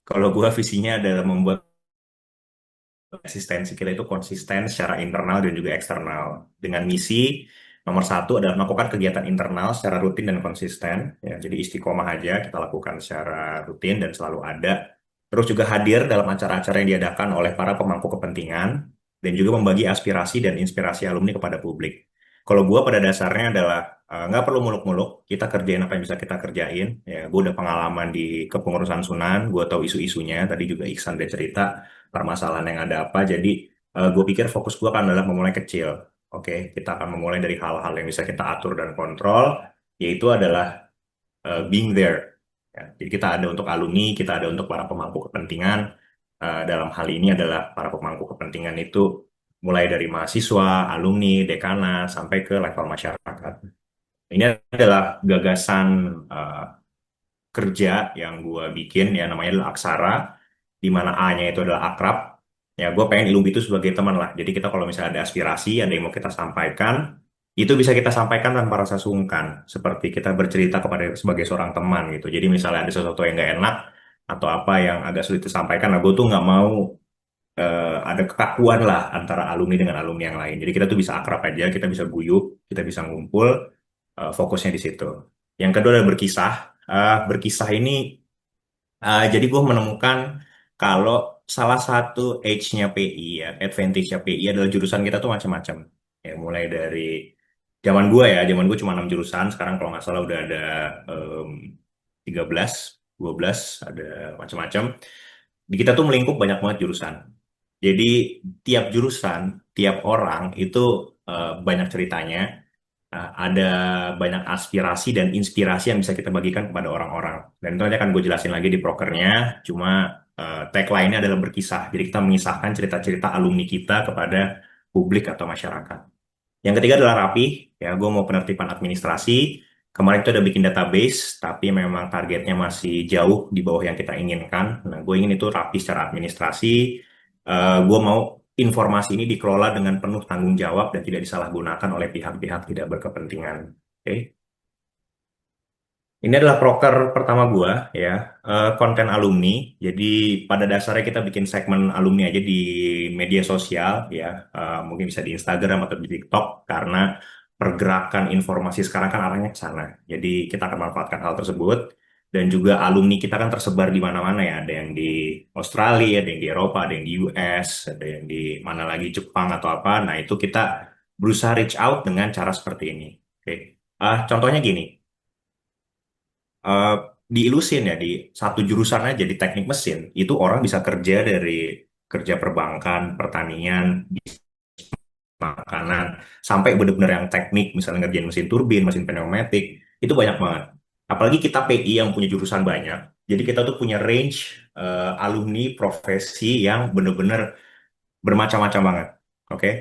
Kalau gue visinya adalah membuat eksistensi kita itu konsisten secara internal dan juga eksternal. Dengan misi nomor satu adalah melakukan kegiatan internal secara rutin dan konsisten. Ya, jadi istiqomah aja kita lakukan secara rutin dan selalu ada. Terus juga hadir dalam acara-acara yang diadakan oleh para pemangku kepentingan dan juga membagi aspirasi dan inspirasi alumni kepada publik. Kalau gue pada dasarnya adalah nggak perlu muluk-muluk, kita kerjain apa yang bisa kita kerjain. Ya, gue udah pengalaman di kepengurusan Sunan, gue tahu isu-isunya. Tadi juga Iksan udah cerita permasalahan yang ada apa. Jadi gue pikir fokus gue akan adalah memulai kecil. Oke, kita akan memulai dari hal-hal yang bisa kita atur dan kontrol, yaitu adalah being there. Ya, jadi kita ada untuk alumni, kita ada untuk para pemangku kepentingan. Dalam hal ini adalah para pemangku kepentingan itu mulai dari mahasiswa, alumni, dekanat, sampai ke level masyarakat. Ini adalah gagasan eh, kerja yang gue bikin ya namanya adalah Aksara di mana A-nya itu adalah akrab. Ya, gue pengen Ilumbi itu sebagai teman lah. Jadi kita kalau misalnya ada aspirasi, ada yang mau kita sampaikan, itu bisa kita sampaikan tanpa rasa sungkan. Seperti kita bercerita kepada sebagai seorang teman gitu. Jadi misalnya ada sesuatu yang nggak enak atau apa yang agak sulit disampaikan, nah gue tuh nggak mau ada kekakuan lah antara alumni dengan alumni yang lain. Jadi kita tuh bisa akrab aja, kita bisa guyup, kita bisa ngumpul, fokusnya di situ. Yang kedua adalah berkisah. Berkisah ini jadi gue menemukan kalau salah satu edge-nya PI ya, advantage-nya PI adalah jurusan kita tuh macam-macam. Ya, mulai dari zaman gue cuma 6 jurusan, sekarang kalau nggak salah udah ada em, 13, 12, ada macam-macam. Di kita tuh melingkup banyak banget jurusan. Jadi tiap jurusan, tiap orang itu banyak ceritanya, ada banyak aspirasi dan inspirasi yang bisa kita bagikan kepada orang-orang. Dan itu nanti akan gue jelasin lagi di prokernya. Cuma tagline-nya adalah berkisah. Jadi kita mengisahkan cerita-cerita alumni kita kepada publik atau masyarakat. Yang ketiga adalah rapi. Ya, gue mau penertiban administrasi. Kemarin itu udah bikin database, tapi memang targetnya masih jauh di bawah yang kita inginkan. Nah, gue ingin itu rapi secara administrasi. Gue mau informasi ini dikelola dengan penuh tanggung jawab dan tidak disalahgunakan oleh pihak-pihak tidak berkepentingan. Oke. Ini adalah proker pertama gua ya, konten alumni. Jadi pada dasarnya kita bikin segmen alumni aja di media sosial ya. Mungkin bisa di Instagram atau di TikTok karena pergerakan informasi sekarang kan arahnya ke sana. Jadi kita akan manfaatkan hal tersebut dan juga alumni kita kan tersebar di mana-mana ya. Ada yang di Australia, ada yang di Eropa, ada yang di US, ada yang di mana lagi Jepang atau apa. Nah, itu kita berusaha reach out dengan cara seperti ini. Oke. Contohnya gini, eh, diilusin ya di satu jurusan aja di teknik mesin itu orang bisa kerja dari kerja perbankan, pertanian, makanan sampai benar-benar yang teknik misalnya ngerjain mesin turbin, mesin pneumatik itu banyak banget. Apalagi kita PI yang punya jurusan banyak. Jadi kita tuh punya range alumni profesi yang benar-benar bermacam-macam banget. Oke.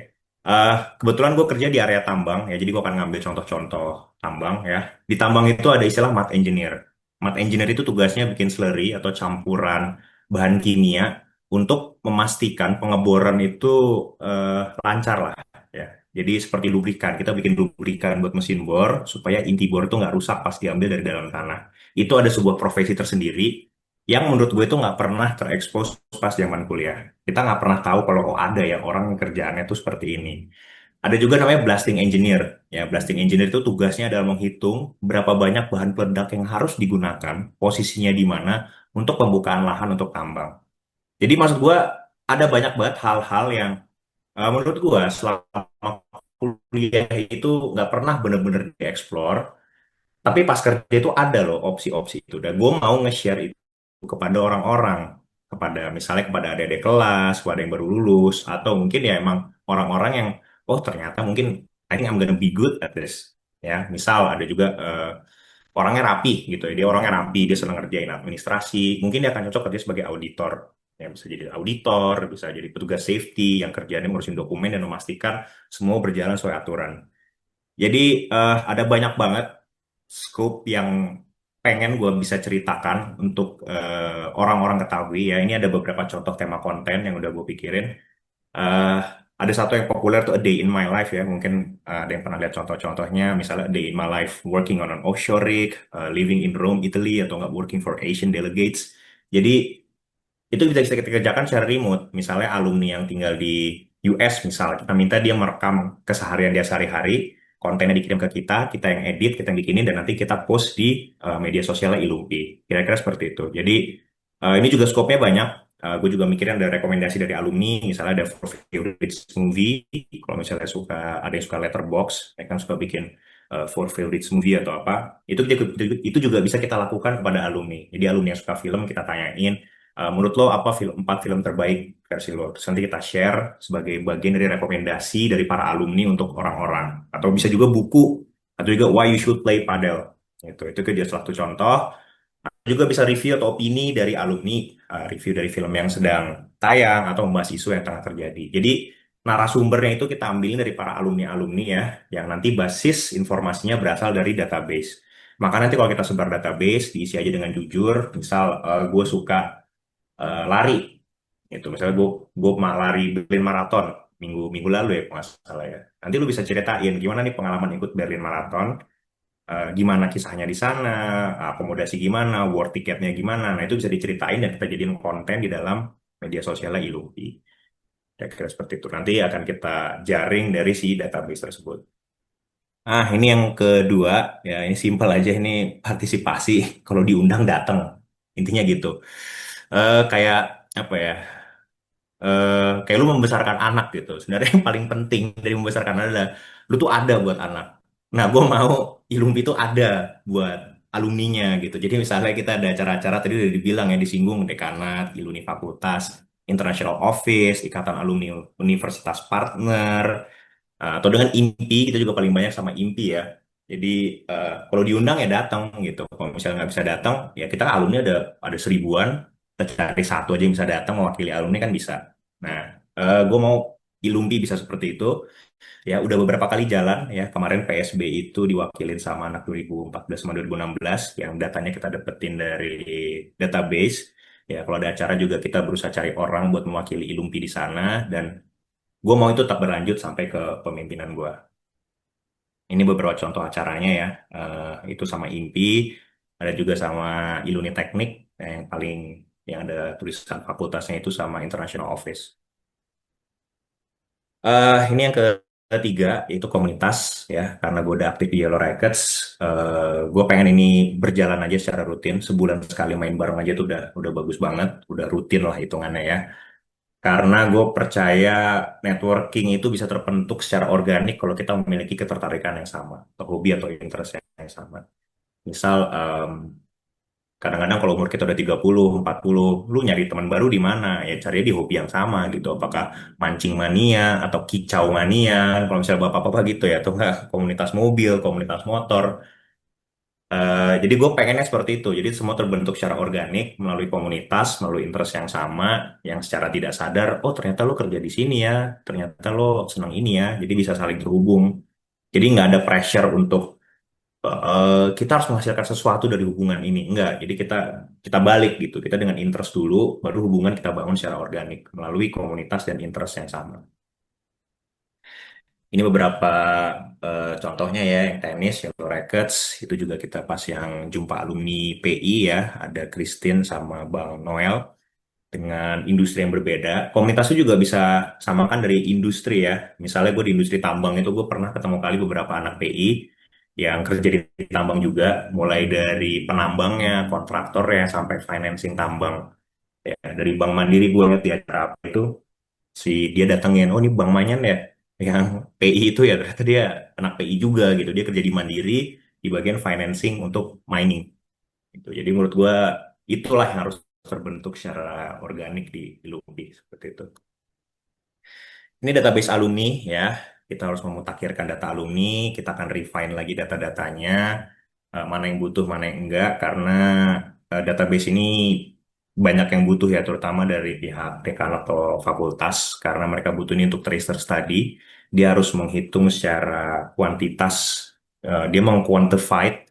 Kebetulan gue kerja di area tambang ya, jadi gue akan ngambil contoh-contoh tambang ya. Di tambang itu ada istilah mud engineer. Mud engineer itu tugasnya bikin slurry atau campuran bahan kimia untuk memastikan pengeboran itu lancar lah ya. Jadi seperti lubrikan, kita bikin lubrikan buat mesin bor supaya inti bor itu nggak rusak pas diambil dari dalam tanah. Itu ada sebuah profesi tersendiri yang menurut gue itu nggak pernah terekspos pas zaman kuliah. Kita nggak pernah tahu kalau oh, ada ya orang yang kerjaannya tuh seperti ini. Ada juga namanya blasting engineer. Ya, blasting engineer itu tugasnya adalah menghitung berapa banyak bahan peledak yang harus digunakan, posisinya di mana untuk pembukaan lahan untuk tambang. Jadi maksud gue ada banyak banget hal-hal yang menurut gue selama kuliah itu nggak pernah bener-bener dieksplor, tapi pas kerja itu ada loh opsi-opsi itu. Dan gue mau nge-share itu kepada orang-orang, kepada misalnya kepada adik-adik kelas, kepada yang baru lulus, atau mungkin ya emang orang-orang yang, oh ternyata mungkin I think I'm gonna be good at this. Ya, misal ada juga orangnya rapi gitu ya, dia orangnya rapi, dia senang ngerjain administrasi, mungkin dia akan cocok kerja sebagai auditor. Ya, bisa jadi auditor, bisa jadi petugas safety yang kerjanya ngurusin dokumen dan memastikan semua berjalan sesuai aturan. Jadi ada banyak banget scope yang pengen gue bisa ceritakan untuk orang-orang ketahui ya. Ini ada beberapa contoh tema konten yang udah gue pikirin. Eh, ada satu yang populer tuh A Day in My Life ya. Mungkin ada yang pernah lihat contoh-contohnya. Misalnya A Day in My Life working on an offshore rig, living in Rome, Italy, atau nggak working for Asian delegates. Jadi itu bisa kita kerjakan secara remote. Misalnya alumni yang tinggal di US, misal kita minta dia merekam keseharian dia sehari-hari, kontennya dikirim ke kita yang edit, kita yang bikinin, dan nanti kita post di media sosialnya Ilumpi. Kira-kira seperti itu. Jadi ini juga skopnya banyak. Gue juga mikirin ada rekomendasi dari alumni, misalnya ada for favorite movie, kalau misalnya ada yang suka letterbox, mereka kan suka bikin for favorite movie atau apa, itu juga bisa kita lakukan kepada alumni. Jadi alumni yang suka film kita tanyain, menurut lo apa 4 film terbaik versi lo? Terus nanti kita share sebagai bagian dari rekomendasi dari para alumni untuk orang-orang. Atau bisa juga buku, atau juga why you should play padel. Itu jadi suatu contoh. Juga bisa review atau opini dari alumni, review dari film yang sedang tayang atau membahas isu yang tengah terjadi. Jadi narasumbernya itu kita ambilin dari para alumni-alumni ya, yang nanti basis informasinya berasal dari database. Maka nanti kalau kita sebar database, diisi aja dengan jujur. Misal gue suka lari, itu misalnya gue lari Berlin Marathon minggu minggu lalu ya, kalau nggak salah ya. Nanti lu bisa ceritain gimana nih pengalaman ikut Berlin Marathon, gimana kisahnya di sana, akomodasi gimana, war tiketnya gimana. Nah, itu bisa diceritain dan kita jadiin konten di dalam media sosialnya Ilupi. Kira-kira seperti itu. Nanti akan kita jaring dari si database tersebut. Ini yang kedua, ya ini simpel aja, ini partisipasi. Kalau diundang datang, intinya gitu. Kayak apa ya? Kayak lu membesarkan anak gitu. Sebenarnya yang paling penting dari membesarkan anak adalah lu tuh ada buat anak. Nah, gue mau Ilumpi itu ada buat alumninya gitu. Jadi misalnya kita ada acara-acara tadi udah dibilang ya, disinggung dekanat, iluni fakultas, international office, ikatan alumni universitas partner, atau dengan IMPI, kita juga paling banyak sama IMPI ya. Jadi kalau diundang ya datang gitu. Kalau misalnya nggak bisa datang, ya kita kan alumni ada 1000-an, kita cari satu aja yang bisa datang mewakili alumni kan bisa. Nah, gue mau Ilumpi bisa seperti itu. Ya, udah beberapa kali jalan ya. Kemarin PSB itu diwakilin sama anak 2014 sama 2016 yang datanya kita dapetin dari database. Ya, kalau ada acara juga kita berusaha cari orang buat mewakili Ilumpi di sana, dan gue mau itu tetap berlanjut sampai ke pemimpinan gue. Ini beberapa contoh acaranya ya. Itu sama IMPI, ada juga sama Iluni Teknik, yang paling yang ada tulisan fakultasnya itu sama International Office. Ini yang ketiga, yaitu komunitas ya. Karena gue udah aktif di Yellow Records, gue pengen ini berjalan aja secara rutin. Sebulan sekali main bareng aja tuh udah bagus banget, udah rutin lah hitungannya ya. Karena gue percaya networking itu bisa terbentuk secara organik kalau kita memiliki ketertarikan yang sama, atau hobi atau interest yang sama. Misal, kadang-kadang kalau umur kita udah 30, 40, lu nyari teman baru di mana? Ya cari di hobi yang sama gitu. Apakah mancing mania atau kicau mania, kalau misalnya bapak-bapak gitu ya, atau enggak komunitas mobil, komunitas motor. Jadi gue pengennya seperti itu. Jadi semua terbentuk secara organik melalui komunitas, melalui interest yang sama, yang secara tidak sadar, oh ternyata lo kerja di sini ya, ternyata lo senang ini ya. Jadi bisa saling terhubung. Jadi nggak ada pressure untuk kita harus menghasilkan sesuatu dari hubungan ini. Enggak. Jadi kita kita balik gitu. Kita dengan interest dulu, baru hubungan kita bangun secara organik melalui komunitas dan interest yang sama. Ini beberapa contohnya ya, yang tenis, Yellow Records, itu juga kita pas yang jumpa alumni PI ya, ada Christine sama Bang Noel, dengan industri yang berbeda. Komunitas itu juga bisa samakan dari industri ya. Misalnya gue di industri tambang itu gue pernah ketemu kali beberapa anak PI yang kerja di tambang juga, mulai dari penambangnya, kontraktornya, sampai financing tambang. Ya, dari Bank Mandiri gue lihat di acara apa itu, si dia datengin, oh ini Bang Manyan ya, yang PI itu ya, ternyata dia anak PI juga gitu, dia kerja di Mandiri di bagian financing untuk mining gitu. Jadi menurut gua itulah yang harus terbentuk secara organik di LUPI seperti itu. Ini database alumni ya, kita harus memutakhirkan data alumni, kita akan refine lagi data-datanya, mana yang butuh mana yang enggak, karena database ini banyak yang butuh ya, terutama dari pihak dekan atau fakultas, karena mereka butuh ini untuk tracer study. Dia harus menghitung secara kuantitas, dia meng-quantify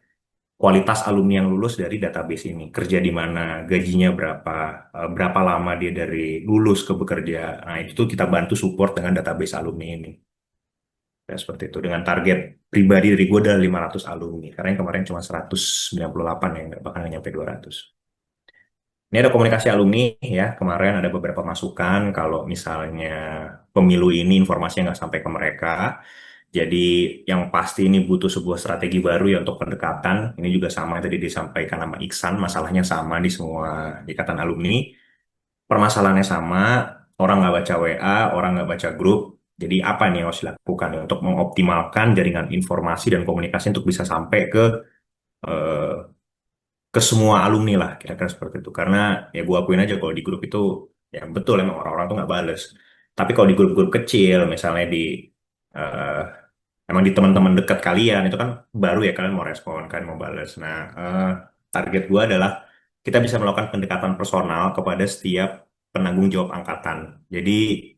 kualitas alumni yang lulus dari database ini. Kerja di mana, gajinya berapa, berapa lama dia dari lulus ke bekerja. Nah, itu tuh kita bantu support dengan database alumni ini. Ya, seperti itu. Dengan target pribadi dari gue ada 500 alumni. Karena yang kemarin cuma 198 ya, bahkan nggak nyampe 200. Ini ada komunikasi alumni ya, kemarin ada beberapa masukan kalau misalnya pemilu ini informasinya nggak sampai ke mereka. Jadi yang pasti ini butuh sebuah strategi baru ya untuk pendekatan. Ini juga sama yang tadi disampaikan sama Iksan, masalahnya sama di semua ikatan alumni. Permasalahannya sama, orang nggak baca WA, orang nggak baca grup. Jadi apa nih yang harus dilakukan ya untuk mengoptimalkan jaringan informasi dan komunikasi untuk bisa sampai eh, ke semua alumni lah, kira-kira seperti itu. Karena ya gue akuin aja kalau di grup itu ya betul emang orang-orang tuh nggak bales. Tapi kalau di grup-grup kecil, misalnya eh, emang di teman-teman dekat kalian itu kan baru ya kalian mau respon, kalian mau bales. Nah, target gue adalah kita bisa melakukan pendekatan personal kepada setiap penanggung jawab angkatan. Jadi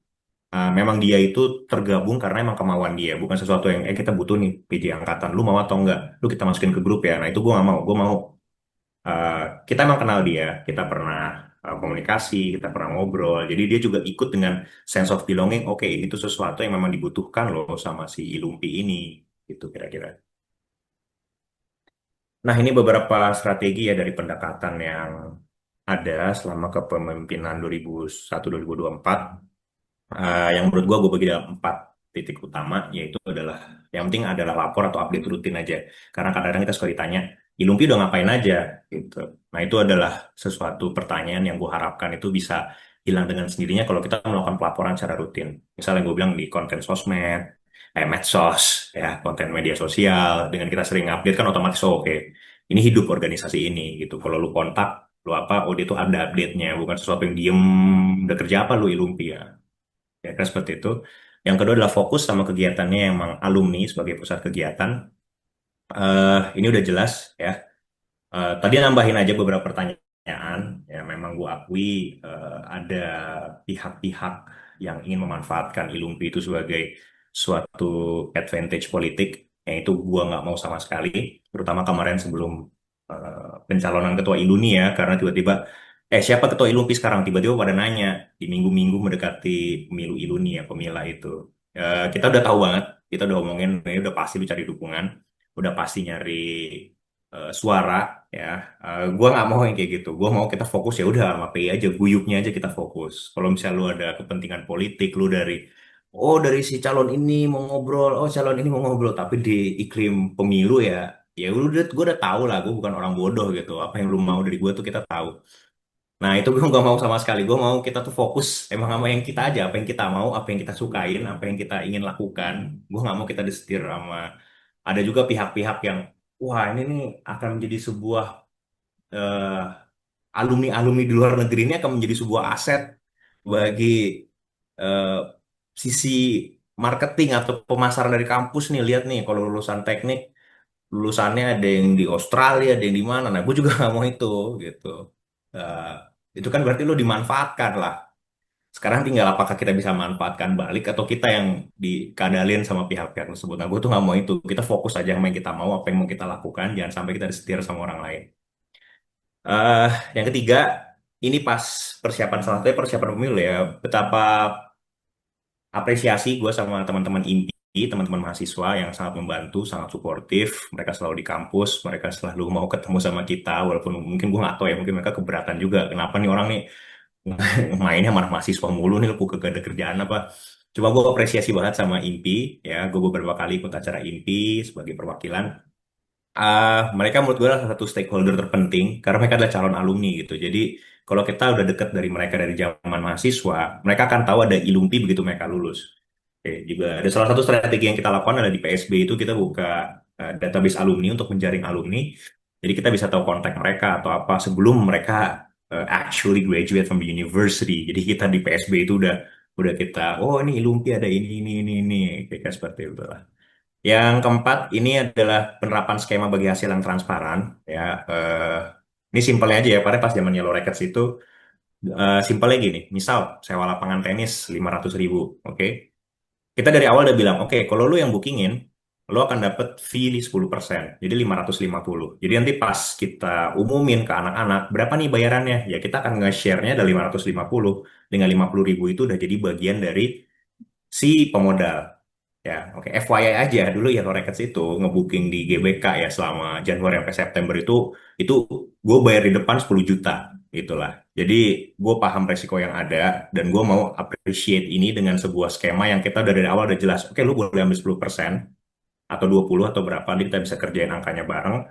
memang dia itu tergabung karena emang kemauan dia, bukan sesuatu yang kita butuh nih PJ angkatan, lu mau atau enggak? Lu kita masukin ke grup ya. Nah itu gue nggak mau, gue mau eh, kita emang kenal dia, kita pernah komunikasi, kita pernah ngobrol. Jadi dia juga ikut dengan sense of belonging. Oke, ini tuh sesuatu yang memang dibutuhkan loh sama si Ilumpi ini, gitu kira-kira. Nah, ini beberapa strategi ya dari pendekatan yang ada selama kepemimpinan 2001-2024. Yang menurut gue bagi dalam 4 titik utama, yaitu adalah yang penting adalah lapor atau update rutin aja. Karena kadang-kadang kita suka ditanya, Ilumpi udah ngapain aja gitu. Nah itu adalah sesuatu pertanyaan yang gue harapkan itu bisa hilang dengan sendirinya kalau kita melakukan pelaporan secara rutin. Misalnya gue bilang di konten sosmed, medsos, ya konten media sosial, dengan kita sering update kan otomatis oh, oke, ini hidup organisasi ini gitu. Kalau lu kontak, lu apa, oh dia tuh ada update-nya, bukan sesuatu yang diem, udah kerja apa lu Ilumpi ya. Ya, kan seperti itu. Yang kedua adalah fokus sama kegiatannya yang memang alumni sebagai pusat kegiatan. Ini udah jelas ya. Tadi nambahin aja beberapa pertanyaan. Ya, memang gue akui ada pihak-pihak yang ingin memanfaatkan Ilumpi itu sebagai suatu advantage politik. Yang itu gue nggak mau sama sekali. Terutama kemarin sebelum pencalonan ketua Iluni ya. Karena tiba-tiba, siapa ketua Ilumpi sekarang? Tiba-tiba pada nanya di minggu-minggu mendekati pemilu Iluni ya, pemila itu. Kita udah tahu banget. Kita udah omongin, ini udah pasti lu cari dukungan. Udah pasti nyari suara ya. Gua nggak mau yang kayak gitu. Gua mau kita fokus ya udah sama PI aja, guyupnya aja kita fokus. Kalau misalnya lu ada kepentingan politik, lu dari si calon ini mau ngobrol, oh calon ini mau ngobrol, tapi di iklim pemilu ya, ya udah, gue udah tahu lah, gue bukan orang bodoh gitu. Apa yang lu mau dari gue tuh kita tahu. Nah itu gue nggak mau sama sekali. Gue mau kita tuh fokus emang sama yang kita aja, apa yang kita mau, apa yang kita sukain, apa yang kita ingin lakukan. Gue nggak mau kita disetir sama ada juga pihak-pihak yang wah ini nih akan menjadi sebuah eh, alumni-alumni di luar negeri ini akan menjadi sebuah aset bagi eh, sisi marketing atau pemasaran dari kampus nih. Lihat nih kalau lulusan teknik lulusannya ada yang di Australia, ada yang di mana. Nah, gue juga nggak mau itu gitu. Eh, itu kan berarti lo dimanfaatkan lah. Sekarang tinggal apakah kita bisa manfaatkan balik atau kita yang dikadalin sama pihak-pihak tersebut. Nah, gue tuh nggak mau itu. Kita fokus aja sama yang kita mau, apa yang mau kita lakukan. Jangan sampai kita disetir sama orang lain. eh yang ketiga, ini pas persiapan salah satunya persiapan pemilu ya. Betapa apresiasi gue sama teman-teman IMPI, teman-teman mahasiswa yang sangat membantu, sangat suportif. Mereka selalu di kampus, mereka selalu mau ketemu sama kita, walaupun mungkin gue nggak tahu ya, mungkin mereka keberatan juga. Kenapa nih orang nih mainnya mana mahasiswa mulu nih, lu gak ada kerjaan apa? Cuma gue apresiasi banget sama IMPI, ya. Gue beberapa kali ikut acara IMPI sebagai perwakilan. Mereka menurut gue adalah salah satu stakeholder terpenting karena mereka adalah calon alumni gitu. Jadi kalau kita udah dekat dari mereka dari zaman mahasiswa, mereka akan tahu ada Ilumpi begitu mereka lulus. Oke, juga ada salah satu strategi yang kita lakukan adalah di PSB itu kita buka database alumni untuk menjaring alumni. Jadi kita bisa tahu kontak mereka atau apa sebelum mereka actually graduate from the university. Jadi kita di PSB itu udah kita, oh ini Ilumpi ada ini, kayak seperti itu lah. Yang keempat, ini adalah penerapan skema bagi hasil yang transparan. Ya, ini simpelnya aja ya. Pada pas zaman Yellow Records itu, simpelnya gini. Misal, sewa lapangan tenis 500.000. Oke. Kita dari awal udah bilang, oke, kalau lu yang bookingin, lu akan dapat fee di 10%. Jadi 550. Jadi nanti pas kita umumin ke anak-anak, berapa nih bayarannya? Ya kita akan nge-share-nya dari 550. Dengan 50.000 itu udah jadi bagian dari si pemodal. Ya, oke. FYI aja dulu ya Records itu ngebooking di GBK ya selama Januari sampai September itu gue bayar di depan 10 juta itulah. Jadi gue paham resiko yang ada dan gue mau appreciate ini dengan sebuah skema yang kita udah dari awal udah jelas. Oke, lu boleh ambil 10% atau 20 atau berapa, nanti kita bisa kerjain angkanya bareng.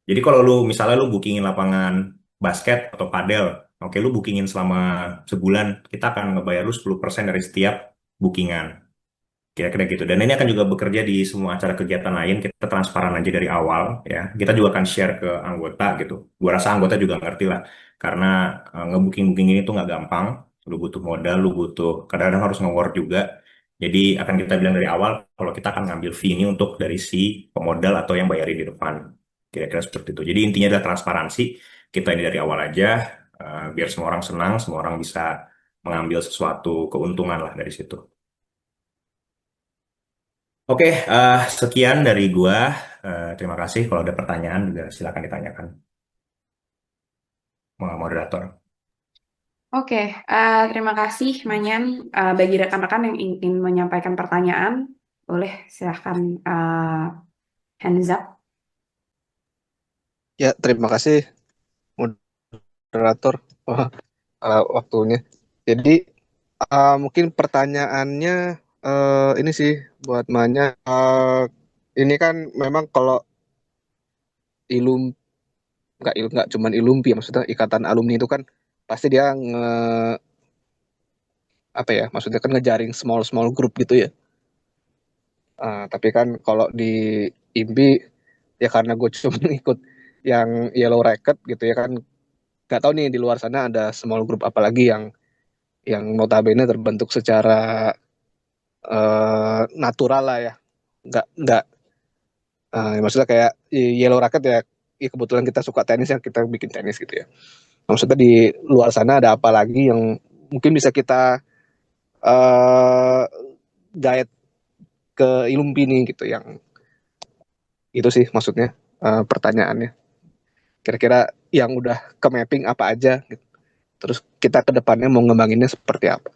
Jadi kalau lu misalnya lu bookingin lapangan basket atau padel, oke lu bookingin selama sebulan, kita akan ngebayar lu 10% dari setiap bookingan. Kira-kira gitu. Dan ini akan juga bekerja di semua acara kegiatan lain. Kita transparan aja dari awal, ya. Kita juga akan share ke anggota gitu. Gua rasa anggota juga ngerti lah, karena ngebooking-booking ini tuh nggak gampang. Lu butuh modal, lu butuh kadang-kadang harus nge-work juga. Jadi akan kita bilang dari awal kalau kita akan ngambil fee ini untuk dari si pemodal atau yang bayarin di depan. Kira-kira seperti itu. Jadi intinya adalah transparansi. Kita ini dari awal aja, biar semua orang senang, semua orang bisa mengambil sesuatu keuntungan lah dari situ. Oke, sekian dari gua. Terima kasih. Kalau ada pertanyaan juga silakan ditanyakan, moderator. Oke, terima kasih Manyan. Bagi rekan-rekan yang ingin menyampaikan pertanyaan, boleh silahkan hands up. Ya, terima kasih moderator waktunya. Jadi mungkin pertanyaannya ini sih buat Manya. Ini kan memang kalau ilum nggak cuman ilumpi, maksudnya ikatan alumni itu kan pasti dia apa ya, maksudnya kan ngejaring small small group gitu ya. Tapi kan kalau di IMPI ya karena gue cuma ikut yang Yellow Record gitu ya kan, nggak tahu nih di luar sana ada small group apalagi yang notabene terbentuk secara natural lah ya, nggak maksudnya kayak Yellow Racket ya, ya kebetulan kita suka tenis ya kita bikin tenis gitu ya. Maksudnya di luar sana ada apa lagi yang mungkin bisa kita uh, guide ke Ilumpini gitu, yang itu sih maksudnya pertanyaannya. Kira-kira yang udah ke mapping apa aja gitu. Terus kita ke depannya mau ngembanginnya seperti apa.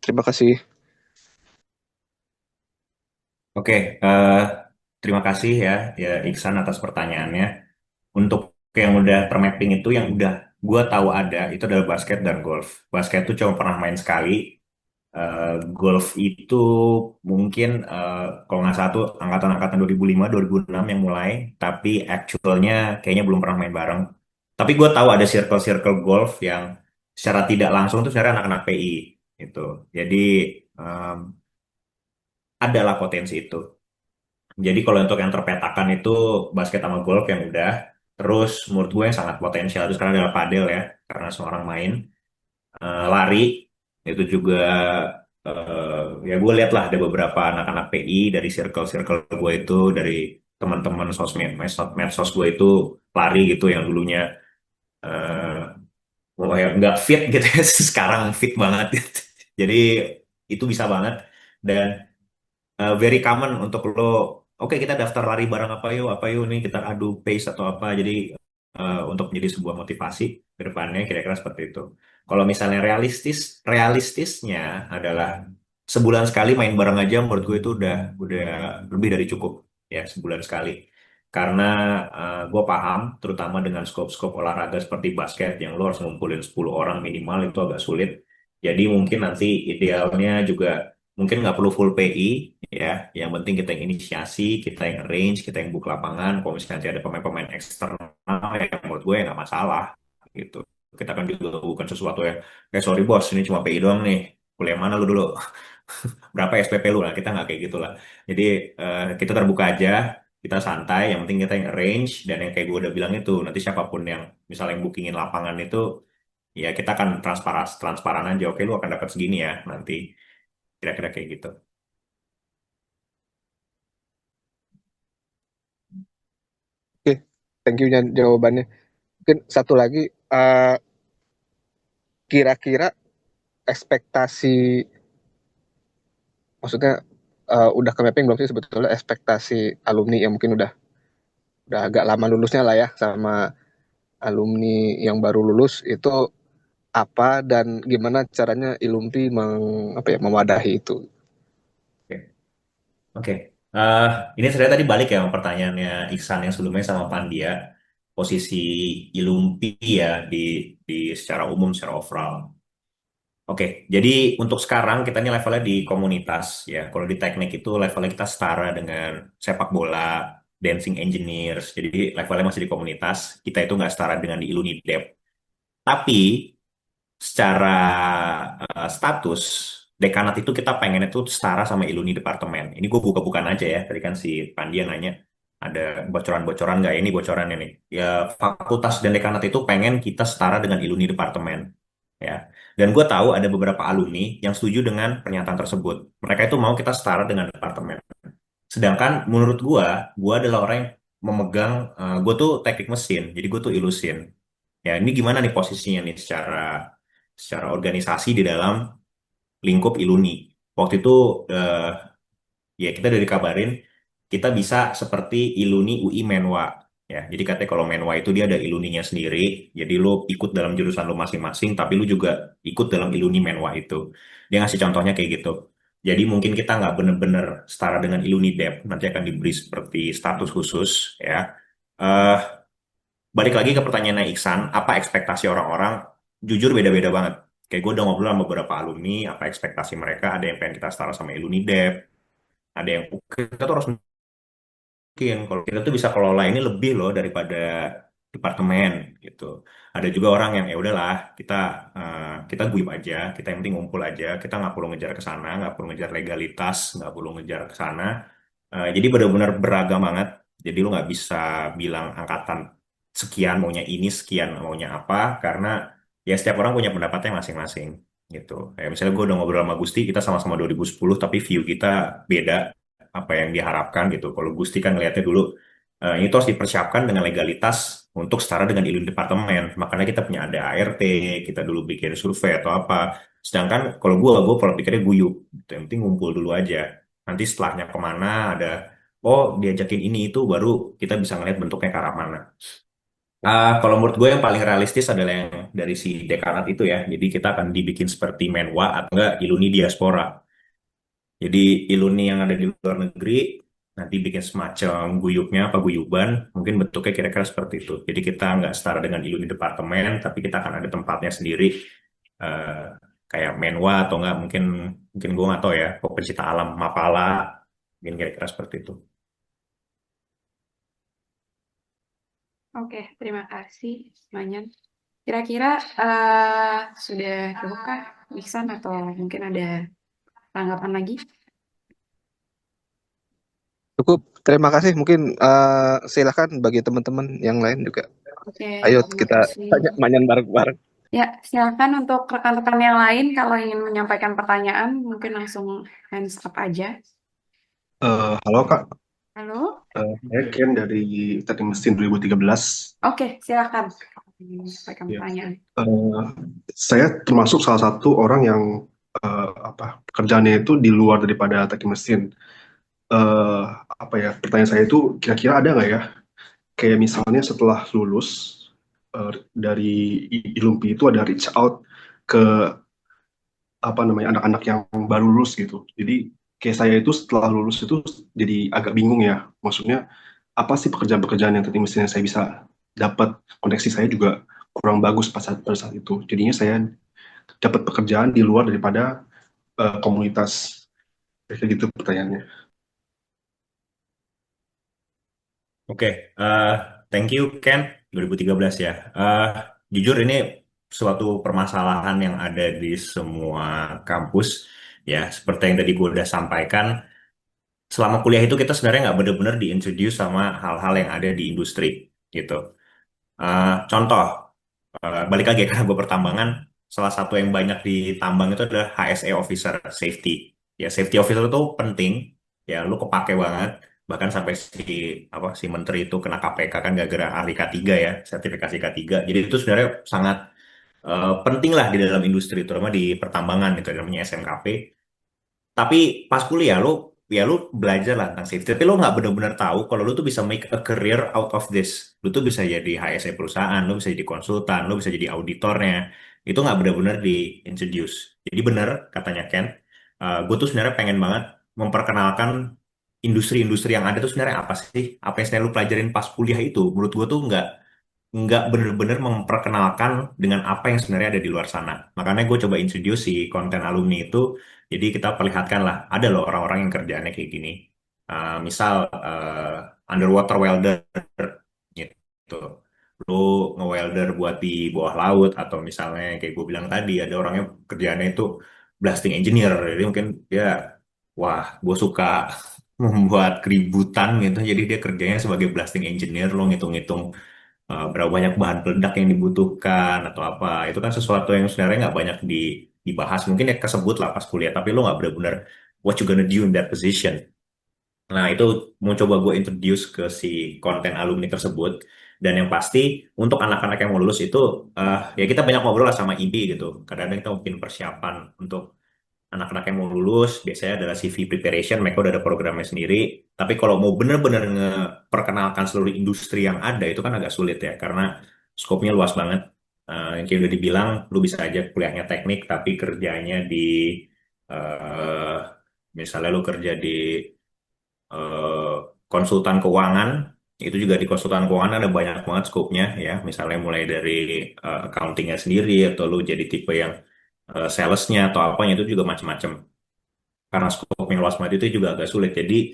Terima kasih. Oke, terima kasih ya, ya Iksan atas pertanyaannya. Untuk yang udah termapping itu, yang udah gua tahu ada itu adalah basket dan golf. Basket tuh cuma pernah main sekali. Golf itu mungkin kalau nggak salah tuh angkatan-angkatan 2005, 2006 yang mulai, tapi actualnya kayaknya belum pernah main bareng. Tapi gue tahu ada circle-circle golf yang secara tidak langsung tuh sebenarnya anak-anak PI gitu. Jadi em, adalah potensi itu. Jadi kalau untuk yang terpetakan itu basket sama golf yang udah. Terus menurut gue yang sangat potensial itu sekarang adalah padel ya, karena semua orang main. Lari itu juga ya gue lihat lah ada beberapa anak-anak PI dari circle-circle gue itu, dari teman-teman sosmed, medsos gue itu lari gitu yang dulunya kayak nggak fit gitu ya, sekarang fit banget gitu. Jadi itu bisa banget dan very common untuk lo. Oke, kita daftar lari bareng apa yuk nih kita adu pace atau apa. Jadi untuk menjadi sebuah motivasi ke depannya kira-kira seperti itu. Kalau misalnya realistisnya adalah sebulan sekali main bareng aja menurut gue itu udah lebih dari cukup ya sebulan sekali. Karena gue paham terutama dengan skop-skop olahraga seperti basket yang lo harus ngumpulin 10 orang minimal itu agak sulit. Jadi mungkin nanti idealnya juga mungkin nggak perlu full PI ya. Yang penting kita yang inisiasi, kita yang arrange, kita yang book lapangan. Kalau misalnya nanti ada pemain-pemain eksternal ya menurut gue ya nggak masalah gitu. Kita kan juga bukan sesuatu yang sorry bos ini cuma PI doang nih. Kuliah mana lu dulu? Berapa SPP lu lah? Kita nggak kayak gitulah. Jadi kita terbuka aja, kita santai. Yang penting kita yang arrange dan yang kayak gue udah bilang itu nanti siapapun yang misalnya yang bookingin lapangan itu ya kita akan transparan transparan aja. Oke, lu akan dapat segini ya nanti. Kira-kira kayak gitu. Oke, thank you jawabannya. Mungkin satu lagi, uh, kira-kira ekspektasi, maksudnya udah ke mapping belum sih sebetulnya ekspektasi alumni yang mungkin udah agak lama lulusnya lah ya, sama alumni yang baru lulus itu apa, dan gimana caranya Ilumpi apa ya, memadahi itu. Oke. Oke. Eh, ini sebenarnya tadi balik ya sama pertanyaannya Iksan yang sebelumnya sama Pandia. posisi Ilumpi ya di secara umum, secara overall. Oke, jadi untuk sekarang kita ini levelnya di komunitas ya. Kalau di teknik itu levelnya kita setara dengan sepak bola, dancing engineers. Jadi levelnya masih di komunitas. Kita itu nggak setara dengan di Ilunidep. Tapi secara status dekanat itu kita pengen itu setara sama Iluni departemen. Ini gue buka-bukaan aja ya. Tadi kan si Pandia nanya ada bocoran-bocoran nggak? Ini bocorannya nih. Ya fakultas dan dekanat itu pengen kita setara dengan Iluni departemen. Ya. Dan gue tahu ada beberapa alumni yang setuju dengan pernyataan tersebut. Mereka itu mau kita setara dengan departemen. Sedangkan menurut gue adalah orang yang memegang, gue tuh teknik mesin, jadi gue tuh ilusin. Ya, ini gimana nih posisinya nih secara secara organisasi di dalam lingkup Iluni. Waktu itu eh, ya kita udah dikabarin kita bisa seperti Iluni UI Menwa. Ya, jadi katanya kalau Menwa itu dia ada Iluninya sendiri, jadi lu ikut dalam jurusan lu masing-masing, tapi lu juga ikut dalam Iluni Menwa itu. Dia ngasih contohnya kayak gitu. Jadi mungkin kita nggak bener-bener setara dengan Iluni Dep, nanti akan diberi seperti status khusus, ya. Eh, Balik lagi ke pertanyaannya Iksan, apa ekspektasi orang-orang? Jujur beda-beda banget. Kayak gue udah ngobrol sama beberapa alumni, apa ekspektasi mereka, ada yang pengen kita setara sama Ilunidep, ada yang kita tuh harus mungkin kalau kita tuh bisa kelola ini lebih loh daripada departemen gitu. Ada juga orang yang ya udahlah kita guyup aja, kita yang penting ngumpul aja, kita nggak perlu ngejar ke sana, nggak perlu ngejar legalitas, nggak perlu ngejar ke sana. Jadi benar-benar beragam banget. Jadi lu nggak bisa bilang angkatan sekian maunya ini, sekian maunya apa, karena ya setiap orang punya pendapatnya masing-masing gitu. Kayak misalnya gue udah ngobrol sama Gusti, kita sama-sama 2010, tapi view kita beda apa yang diharapkan gitu. Kalau Gusti kan ngelihatnya dulu ini tuh harus dipersiapkan dengan legalitas untuk setara dengan ilmu departemen. Makanya kita punya ada ART, kita dulu bikin survei atau apa. Sedangkan kalau gue pola pikirnya guyup. Gitu. Yang penting ngumpul dulu aja. Nanti setelahnya kemana ada, oh diajakin ini itu baru kita bisa ngeliat bentuknya ke arah mana. Kalau menurut gue yang paling realistis adalah yang dari si dekanat itu ya. Jadi kita akan dibikin seperti Menwa atau enggak Iluni Diaspora. Jadi Iluni yang ada di luar negeri nanti bikin semacam guyupnya apa guyuban, mungkin bentuknya kira-kira seperti itu. Jadi kita nggak setara dengan Iluni departemen, tapi kita akan ada tempatnya sendiri, eh, kayak Menwa atau nggak mungkin mungkin gue nggak tahu ya, pecinta alam Mapala, mungkin kira-kira seperti itu. Oke, terima kasih, Manyan. Kira-kira sudah cukup kah, Iksan, atau mungkin ada tanggapan lagi? Cukup, terima kasih. Mungkin silakan bagi teman-teman yang lain juga. Oke, Ayo terima kita kasih. tanya manyan bareng-bareng. Ya, silakan untuk rekan-rekan yang lain kalau ingin menyampaikan pertanyaan, mungkin langsung hands up aja. Halo Kak, Halo? saya Ken dari Teknik Mesin 2013. Oke, silakan menyampaikan Ya. pertanyaan. Saya termasuk salah satu orang yang pekerjaannya itu di luar daripada teknik mesin. Eh, Pertanyaan saya itu kira-kira ada nggak ya? Kayak misalnya setelah lulus dari Ilumpi itu ada reach out ke anak-anak yang baru lulus gitu. Jadi kayak saya itu setelah lulus itu jadi agak bingung ya. Maksudnya apa sih pekerjaan-pekerjaan yang teknik mesin yang saya bisa dapat, koneksi saya juga kurang bagus pada saat itu. Jadinya saya dapat pekerjaan di luar daripada komunitas. Kayak gitu pertanyaannya. Oke, eh, thank you Ken, 2013 ya. Eh, Jujur ini suatu permasalahan yang ada di semua kampus ya. Seperti yang tadi gue udah sampaikan, selama kuliah itu kita sebenarnya nggak benar-benar diintroduce sama hal-hal yang ada di industri gitu. Contoh, balik lagi karena gue pertambangan, salah satu yang banyak ditambang itu adalah HSE Officer Safety. Ya, safety officer itu penting, ya lu kepake banget. Bahkan sampai si menteri itu kena KPK kan gara-gara ahli K3 ya, sertifikasi K3. Jadi itu sebenarnya sangat penting lah di dalam industri, terutama di pertambangan itu namanya SMKP. Tapi pas kuliah lu belajar lah tentang safety, tapi lu nggak benar-benar tahu kalau lu tuh bisa make a career out of this. Lu tuh bisa jadi HSE perusahaan, lu bisa jadi konsultan, lu bisa jadi auditornya. Itu nggak benar-benar di introduce. Jadi benar katanya Ken, gue tuh sebenarnya pengen banget memperkenalkan industri-industri yang ada tuh sebenarnya apa sih? Apa yang sebenarnya lu pelajarin pas kuliah itu? Menurut gue tuh nggak bener-bener memperkenalkan dengan apa yang sebenarnya ada di luar sana. Makanya gue coba introduce si konten alumni itu, jadi kita perlihatkan lah, ada loh orang-orang yang kerjaannya kayak gini. Misal underwater welder gitu. Lu nge-welder buat di bawah laut, atau misalnya kayak gue bilang tadi, ada orangnya kerjaannya itu blasting engineer. Jadi mungkin dia, wah, gue suka membuat keributan gitu. Jadi dia kerjanya sebagai blasting engineer, lo ngitung-ngitung berapa banyak bahan peledak yang dibutuhkan atau apa. Itu kan sesuatu yang sebenarnya nggak banyak dibahas. Mungkin ya kesebut lah pas kuliah, tapi lo nggak benar-benar what you gonna do in that position. Nah, itu mau coba gue introduce ke si konten alumni tersebut. Dan yang pasti, untuk anak-anak yang mau lulus itu, ya kita banyak ngobrol lah sama IB gitu. Kadang-kadang kita mungkin persiapan untuk anak-anak yang mau lulus, biasanya adalah CV preparation, mereka udah ada programnya sendiri. Tapi kalau mau bener-bener ngeperkenalkan seluruh industri yang ada, itu kan agak sulit ya, karena skopnya luas banget. Yang kayak udah dibilang, lu bisa aja kuliahnya teknik, tapi kerjanya di, eh misalnya lu kerja di eh, konsultan keuangan, itu juga di konsultan keuangan ada banyak banget skopnya ya. Misalnya mulai dari accountingnya sendiri, atau lu jadi tipe yang salesnya atau apanya, itu juga macam-macam. Karena skopnya luas banget itu juga agak sulit. Jadi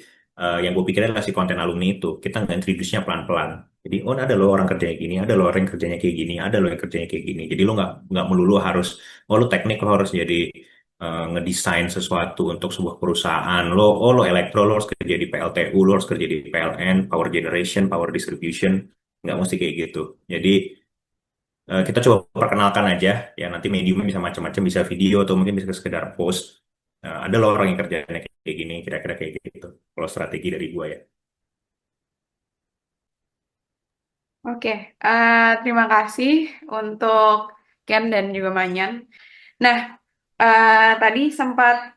yang gue pikirin adalah si konten alumni itu, kita nggak introduce-nya pelan-pelan. Jadi, oh ada loh orang kerjanya gini, ada loh orang kerjanya kayak gini, ada loh yang kerjanya kayak gini. Jadi lo nggak melulu harus, oh lo teknik, lo harus jadi ngedesain sesuatu untuk sebuah perusahaan. Lo elektro, lo harus kerja di PLTU, lo harus kerja di PLN, power generation, power distribution. Nggak mesti kayak gitu. Jadi kita coba perkenalkan aja, ya nanti mediumnya bisa macam-macam, bisa video atau mungkin bisa sekedar post. Ada loh orang yang kerjanya kayak gini, kira-kira kayak gitu. Kalau strategi dari gua ya. Oke, terima kasih untuk Ken dan juga Manyan. Nah, tadi sempat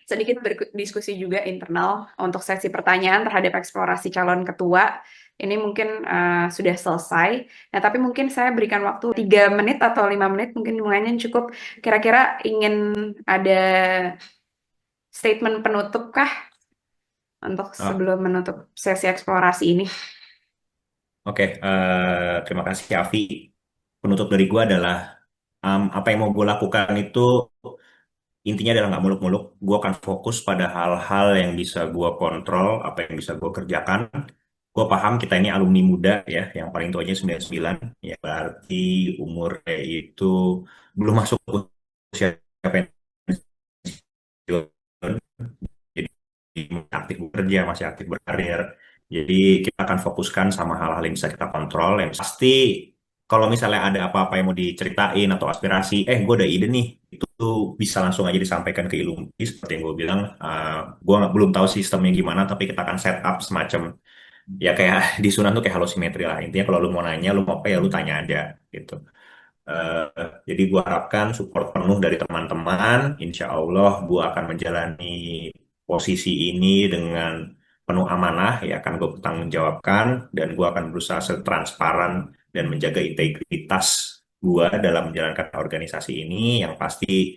sedikit berdiskusi juga internal untuk sesi pertanyaan terhadap eksplorasi calon ketua. Ini mungkin sudah selesai. Nah, tapi mungkin saya berikan waktu 3 menit atau 5 menit, mungkin lumayan cukup. Kira-kira ingin ada statement penutup kah untuk Ah, sebelum menutup sesi eksplorasi ini? oke, terima kasih Avi. Penutup dari gua adalah apa yang mau gue lakukan itu intinya adalah nggak muluk-muluk. Gue akan fokus pada hal-hal yang bisa gue kontrol, apa yang bisa gue kerjakan. Gue paham kita ini alumni muda ya, yang paling tuanya 99, ya berarti umurnya itu belum masuk usia pensiun, jadi masih aktif bekerja, masih aktif berkarir. Jadi kita akan fokuskan sama hal-hal yang bisa kita kontrol. Yang pasti kalau misalnya ada apa-apa yang mau diceritain atau aspirasi, gue ada ide nih, itu tuh bisa langsung aja disampaikan ke Ilumpi. Seperti yang gue bilang, gue belum tahu sistemnya gimana, tapi kita akan set up semacam, ya kayak di Sunan tuh kayak halosimetri lah. Intinya kalau lu mau nanya, lu mau apa ya lu tanya aja gitu. Jadi gue harapkan support penuh dari teman-teman. Insya Allah gue akan menjalani posisi ini dengan penuh amanah, ya akan gue pertanggungjawabkan, dan gue akan berusaha setransparan dan menjaga integritas gue dalam menjalankan organisasi ini. Yang pasti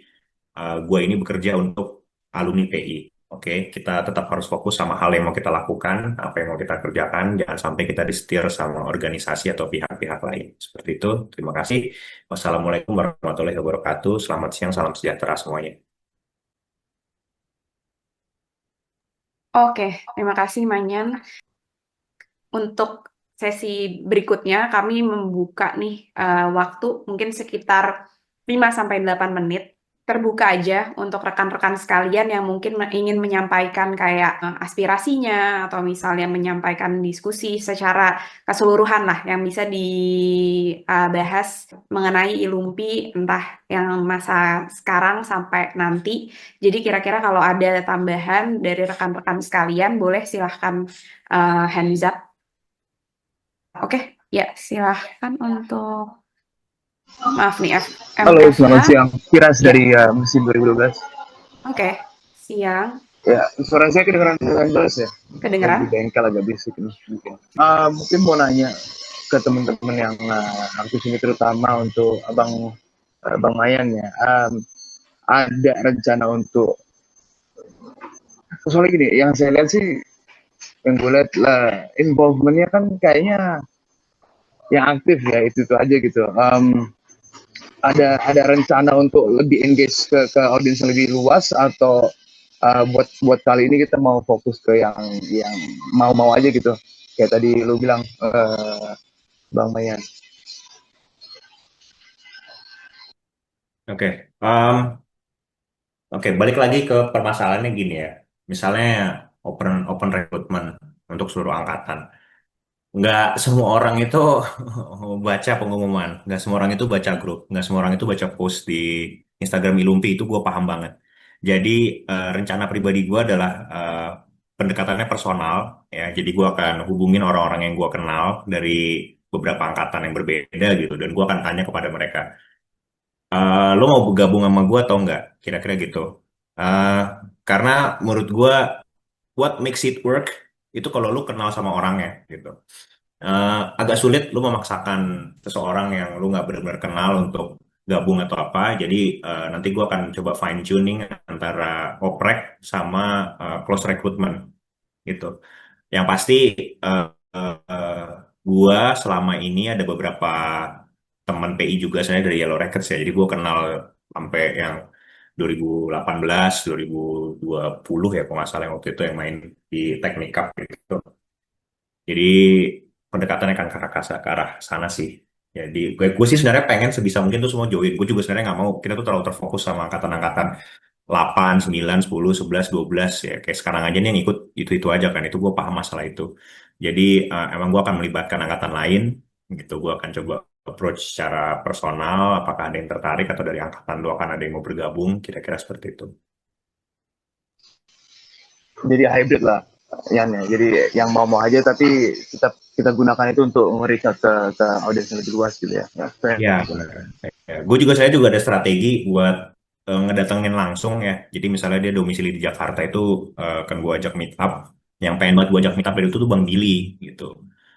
gue ini bekerja untuk alumni PI. Oke, kita tetap harus fokus sama hal yang mau kita lakukan, apa yang mau kita kerjakan, jangan sampai kita disetir sama organisasi atau pihak-pihak lain. Seperti itu, terima kasih. Wassalamualaikum warahmatullahi wabarakatuh. Selamat siang, salam sejahtera semuanya. Oke, terima kasih Manyan. Untuk sesi berikutnya kami membuka nih waktu mungkin sekitar 5 sampai 8 menit. Terbuka aja untuk rekan-rekan sekalian yang mungkin ingin menyampaikan kayak aspirasinya atau misalnya menyampaikan diskusi secara keseluruhan lah yang bisa dibahas mengenai Ilumpi entah yang masa sekarang sampai nanti. Jadi kira-kira kalau ada tambahan dari rekan-rekan sekalian boleh silahkan hands up. Oke, ya silahkan untuk maaf nih Halo, selamat MFH. siang. Kiras Ya, dari musim 2012. oke. Siang, Ya, suara saya kedengeran dengan jelas ya. Saya di kedengeran? bengkel agak berisik ini mungkin. Mungkin mau nanya ke teman-teman yang aktif ini, terutama untuk Bang Mayan ya. Ada rencana untuk, soalnya gini, yang saya lihat sih, yang gue lihat lah involvementnya kan kayaknya yang aktif ya itu aja gitu. Ada rencana untuk lebih engage ke audiens yang lebih luas atau buat kali ini kita mau fokus ke yang mau aja gitu kayak tadi lu bilang Bang Mayan. Oke, oke, balik lagi ke permasalahannya gini ya. Misalnya open open recruitment untuk seluruh angkatan. Nggak semua orang itu baca pengumuman, nggak semua orang itu baca grup, nggak semua orang itu baca post di Instagram Ilumpi, itu gue paham banget. Jadi rencana pribadi gue adalah pendekatannya personal, ya. Jadi gue akan hubungin orang-orang yang gue kenal dari beberapa angkatan yang berbeda gitu, dan gue akan tanya kepada mereka, lo mau bergabung sama gue atau enggak? Kira-kira gitu. Eh, karena menurut gue, what makes it work itu kalau lu kenal sama orangnya gitu. Agak sulit lu memaksakan seseorang yang lu nggak benar-benar kenal untuk gabung atau apa. Jadi nanti gue akan coba fine tuning antara oprek sama close recruitment gitu. Yang pasti uh, uh, gua selama ini ada beberapa teman PI juga sebenarnya dari Yellow Records ya. Jadi gua kenal sampai yang 2018, 2020 ya kalau nggak salah yang waktu itu yang main di Teknik Cup gitu. Jadi pendekatannya kan ke arah sana sih. Jadi gue sih sebenarnya pengen sebisa mungkin tuh semua join. Gue juga sebenarnya nggak mau kita tuh terlalu terfokus sama angkatan-angkatan 8, 9, 10, 11, 12 ya. Kayak sekarang aja nih yang ikut itu-itu aja kan. Itu gue paham masalah itu. Jadi emang gue akan melibatkan angkatan lain gitu. Gue akan coba approach secara personal. Apakah ada yang tertarik atau dari angkatan lu akan ada yang mau bergabung. Kira-kira seperti itu. Jadi hybrid lah Yan ya. Jadi yang mau aja tapi kita gunakan itu untuk nge-reach out ke audiens yang lebih luas gitu ya. Ya, fair. Ya, benar. Ya, saya juga ada strategi buat ngedatengin langsung ya. Jadi misalnya dia domisili di Jakarta itu kan gue ajak meet up. Yang pengen banget gue ajak meet up dari itu tuh Bang Billy gitu.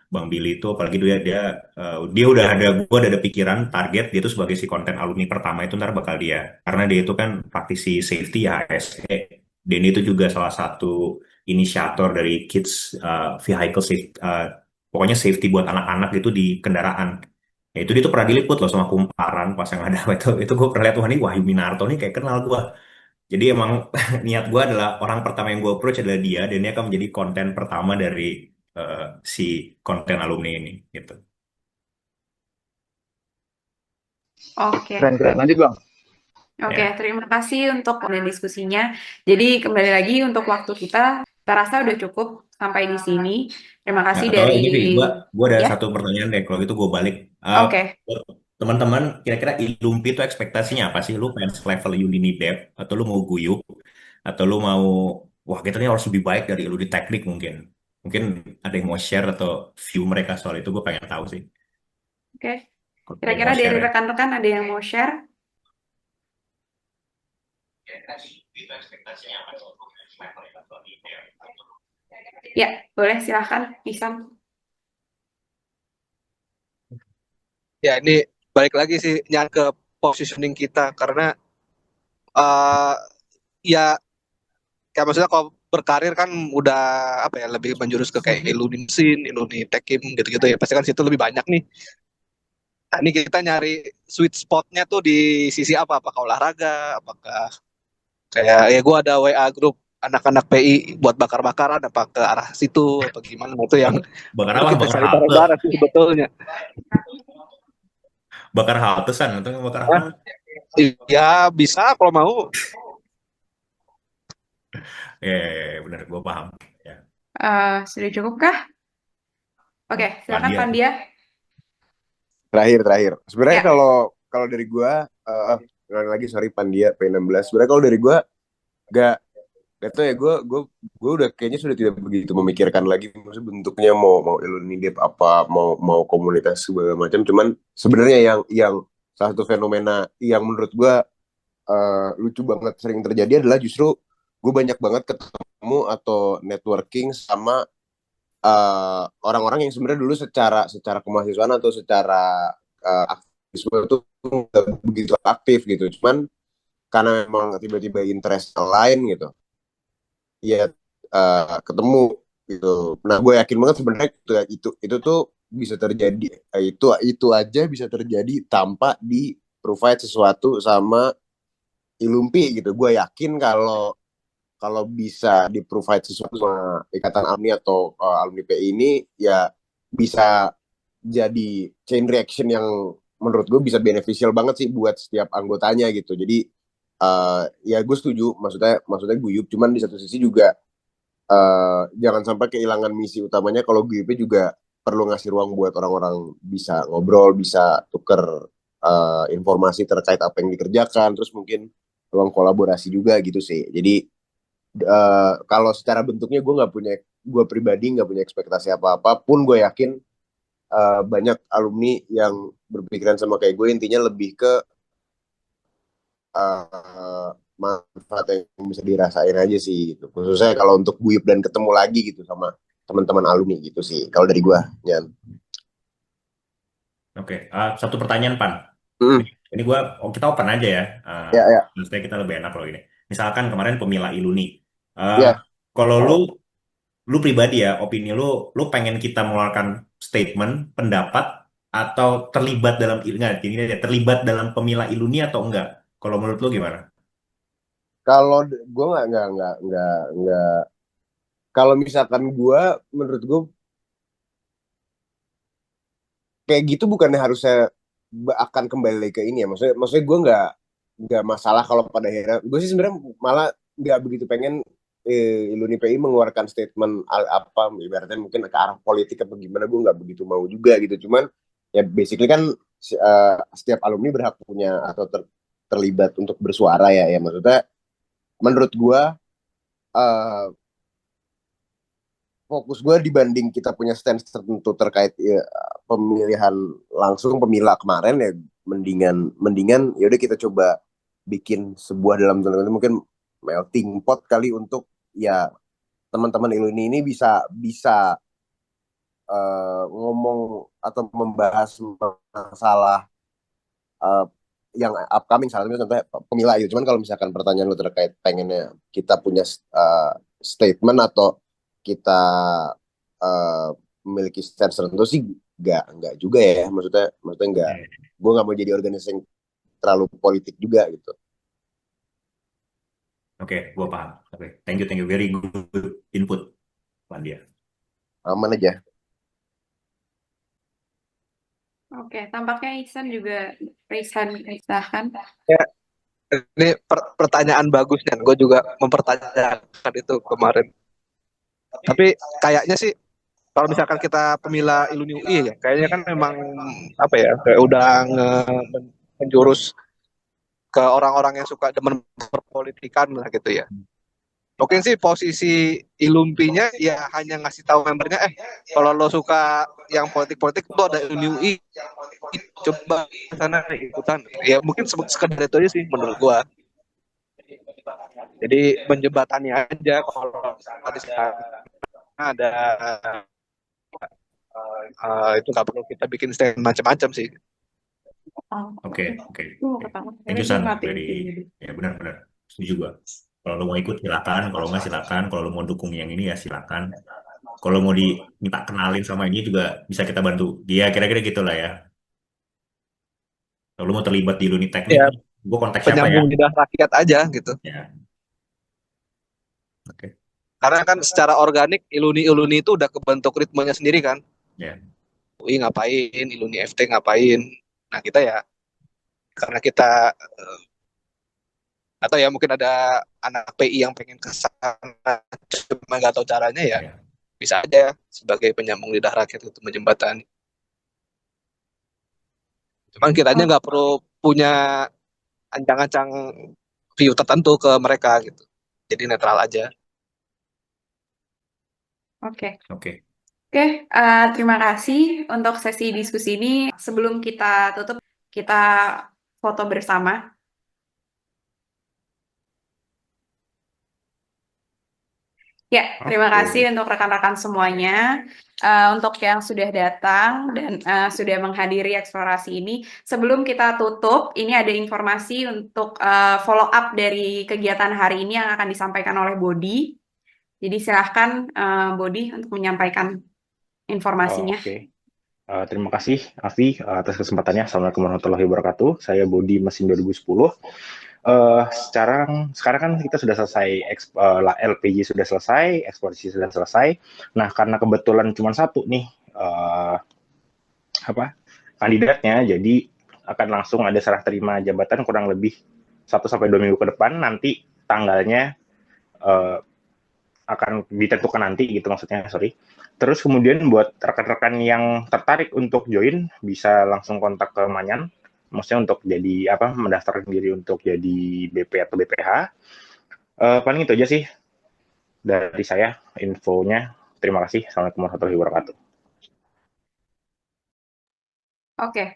Bang Billy itu apalagi dia udah ada gue udah ada pikiran target dia tuh sebagai si konten alumni pertama itu ntar bakal dia. Karena dia itu kan praktisi safety ya HSE. Dan itu juga salah satu inisiator dari Kids Vehicle Safety, pokoknya safety buat anak-anak itu di kendaraan. Ya, itu dia tuh pernah diliput loh sama Kumparan pas yang ada itu gue pernah lihat wah ini Wahyu Minarto nih kayak kenal gue. Jadi emang niat gue adalah orang pertama yang gue approach adalah dia dan dia akan menjadi konten pertama dari eh, si konten alumni ini gitu. Oke. Keren. Lanjut Bang. Oke, Ya. terima kasih untuk diskusinya. Jadi kembali lagi untuk waktu kita terasa udah cukup sampai di sini. Terima Nah, kasih atau dari ini gue ada ya. satu pertanyaan deh kalau gitu gue balik. Oke. Buat teman-teman kira-kira Ilumpi itu ekspektasinya apa sih? Lu pengen level Udemy Dev atau lu mau guyup atau lu mau wah kita nih harus lebih baik dari lu di teknik mungkin. Mungkin ada yang mau share atau view mereka soal itu gue pengen tahu sih. Oke. Kalau ada yang Kira-kira mau dari share ya. rekan-rekan ada yang mau share? Itu ekspektasinya apa tuh? Ya, boleh silahkan, Isam. Ya ini balik lagi sih Yan ke positioning kita karena uh, ya kayak maksudnya kalau berkarir kan udah apa ya lebih menjurus ke kayak iluni mesin, iluni tekim gitu-gitu ya. Pasti kan situ lebih banyak nih. Nah, ini kita nyari sweet spotnya tuh di sisi apa? Apakah olahraga? Apakah kayak ya gue ada WA grup anak-anak PI buat bakar-bakaran apa ke arah situ atau gimana itu yang Bakar perlu apa? kita Bakar cari halte. bareng-bareng sih sebetulnya. Bakar halte san atau nggak bakar Nah, apa? ya bisa kalau mau. Benar gue paham. Ya. Sudah cukup kah? Oke, silakan Pandia. Pandia. Terakhir. Sebenarnya Ya. kalau dari gua ulangi lagi sorry Pandia P16. Sebenarnya kalau dari gua gak tau ya gua udah kayaknya sudah tidak begitu memikirkan lagi maksudnya bentuknya mau mau Illuminate apa mau komunitas segala macam cuman sebenarnya yang salah satu fenomena yang menurut gua lucu banget sering terjadi adalah justru gue banyak banget ketemu atau networking sama orang-orang yang sebenarnya dulu secara kemahasiswaan atau secara aktivisme itu nggak begitu aktif gitu. Cuman karena memang tiba-tiba interest lain gitu, ya ketemu gitu. Nah, gue yakin banget sebenarnya itu tuh bisa terjadi, itu aja bisa terjadi tanpa di provide sesuatu sama Ilumpi gitu. Gue yakin kalau kalau bisa di provide sesuatu sama ikatan alumni atau alumni PI ini, ya bisa jadi chain reaction yang menurut gue bisa beneficial banget sih buat setiap anggotanya gitu. Jadi ya gue setuju, maksudnya guyup, cuman di satu sisi juga jangan sampai kehilangan misi utamanya. Kalau GP juga perlu ngasih ruang buat orang-orang bisa ngobrol, bisa tuker informasi terkait apa yang dikerjakan, terus mungkin ruang kolaborasi juga gitu sih. Jadi kalau secara bentuknya gue pribadi nggak punya ekspektasi apa-apa, pun gue yakin banyak alumni yang berpikiran sama kayak gue, intinya lebih ke uh, manfaat yang bisa dirasain aja sih gitu. Khususnya kalau untuk guyup dan ketemu lagi gitu sama teman-teman alumni gitu sih. Kalau dari gue, Nyan. Oke, satu pertanyaan Pan. Mm, Ini kita open aja ya. ya, ya, Maksudnya kita lebih enak kalau ini. Misalkan kemarin pemilah Iluni. Eh, ya. kalau lu pribadi ya, opini lu pengen kita mengeluarkan statement, pendapat, atau terlibat dalam enggak, gini aja, terlibat dalam pemilah Iluni atau enggak? Kalau menurut lu gimana? Kalau gue nggak. Kalau misalkan gue, menurut gue kayak gitu bukannya harusnya akan kembali lagi ke ini ya. Maksudnya gue nggak masalah kalau pada akhirnya, gue sih sebenarnya malah nggak begitu pengen Iluni PI mengeluarkan statement apa ibaratnya mungkin ke arah politik atau gimana. Gue nggak begitu mau juga gitu. Cuman ya basically kan setiap alumni berhak punya atau terlibat untuk bersuara ya. Ya maksudnya menurut gue eh, fokus gue dibanding kita punya stance tertentu terkait ya, pemilihan langsung pemilah kemarin ya, mendingan mendingan ya udah kita coba bikin sebuah dalam tanda kutip mungkin melting pot kali untuk ya teman-teman Iluni ini bisa bisa ngomong atau membahas masalah eh, yang upcoming, salah satunya contohnya pemilah itu. Cuman kalau misalkan pertanyaan lu terkait pengennya kita punya statement atau kita eh, memiliki stance tertentu sih, nggak juga ya. Maksudnya nggak, gue nggak mau jadi organisasi yang terlalu politik juga gitu. Oke, gua paham. Oke, thank you, very good input, Pandia. Aman aja. Oke, tampaknya Ihsan juga Ihsan. Ya, ini pertanyaan bagus dan gue juga mempertanyakan itu kemarin. Tapi kayaknya sih kalau misalkan kita pemilah Iluni UI ya, kayaknya kan memang apa ya, kayak udah menjurus ke orang-orang yang suka demen perpolitikan lah gitu ya. Mungkin sih posisi Ilumpinya ya hanya ngasih tahu membernya, kalau lo suka yang politik-politik tuh ada Iluni UI, coba ke sana ikutan. Ya mungkin sekedar itu aja sih menurut gua. Jadi menjembatani aja kalau tadi ada itu nggak perlu kita bikin stand macam-macam sih. Oke. Mau ketawa. Thank you, Dia San. matiin Very, video. ya benar-benar setuju gua. Kalau lu mau ikut silakan, kalau nggak silakan, kalau lu mau dukung yang ini ya silakan. Kalau mau diminta kenalin sama ini juga bisa kita bantu. Dia kira-kira gitulah ya. Kalau lu mau terlibat di Iluni Teknik, Ya, gua kontak siapa ya? penyambung lidah rakyat aja gitu. Ya, oke. Karena kan secara organik Iluni itu udah kebentuk ritmenya sendiri kan. Ya, UI ngapain, Iluni FT ngapain. Nah kita ya karena kita atau ya mungkin ada anak PI yang pengen ke sana cuma nggak tahu caranya ya, ya. bisa aja sebagai penyambung lidah rakyat itu menjembatani. Cuman kitanya nggak perlu punya ancang-ancang view tertentu ke mereka gitu. Jadi netral aja. Oke. Oke. Oke, terima kasih untuk sesi diskusi ini. Sebelum kita tutup, kita foto bersama. Ya, terima Oke. kasih untuk rekan-rekan semuanya, untuk yang sudah datang dan sudah menghadiri eksplorasi ini. Sebelum kita tutup, ini ada informasi untuk follow up dari kegiatan hari ini yang akan disampaikan oleh Bodi. Jadi silahkan Bodi untuk menyampaikan informasinya. Oke. Terima kasih Afi atas kesempatannya. Assalamualaikum warahmatullahi wabarakatuh. Saya Bodi Mesin 2010. Sekarang kan kita sudah selesai LPG sudah selesai, eksplorasi sudah selesai. Nah, karena kebetulan cuma satu nih kandidatnya, jadi akan langsung ada serah terima jabatan kurang lebih 1-2 minggu ke depan. Nanti tanggalnya akan ditentukan nanti gitu maksudnya, sorry. Terus kemudian buat rekan-rekan yang tertarik untuk join bisa langsung kontak ke Manyan, maksudnya untuk jadi mendaftarkan diri untuk jadi BP atau BPH. Paling itu aja sih dari saya infonya. Terima kasih. Assalamualaikum warahmatullahi wabarakatuh. Oke,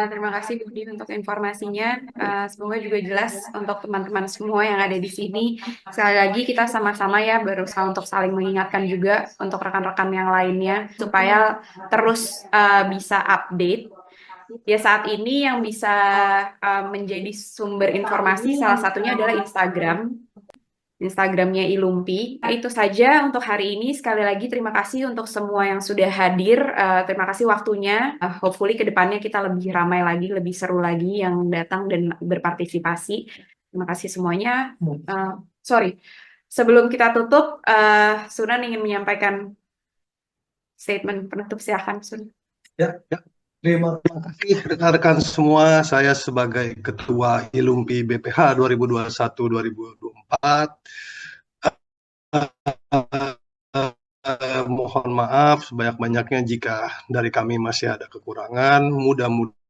terima kasih Budi untuk informasinya. Semoga juga jelas untuk teman-teman semua yang ada di sini. Sekali lagi kita sama-sama ya berusaha untuk saling mengingatkan juga untuk rekan-rekan yang lainnya supaya terus bisa update. Ya saat ini yang bisa menjadi sumber informasi salah satunya adalah Instagramnya Ilumpi. Itu saja untuk hari ini. Sekali lagi terima kasih untuk semua yang sudah hadir. Terima kasih waktunya. Hopefully ke depannya kita lebih ramai lagi, lebih seru lagi yang datang dan berpartisipasi. Terima kasih semuanya. Sebelum kita tutup, Sunan ingin menyampaikan statement penutup. Silakan, Sun. Ya. Terima kasih rekan-rekan semua. Saya sebagai Ketua Ilumpi BPH 2021-2024 mohon maaf sebanyak-banyaknya jika dari kami masih ada kekurangan. Mudah-mudahan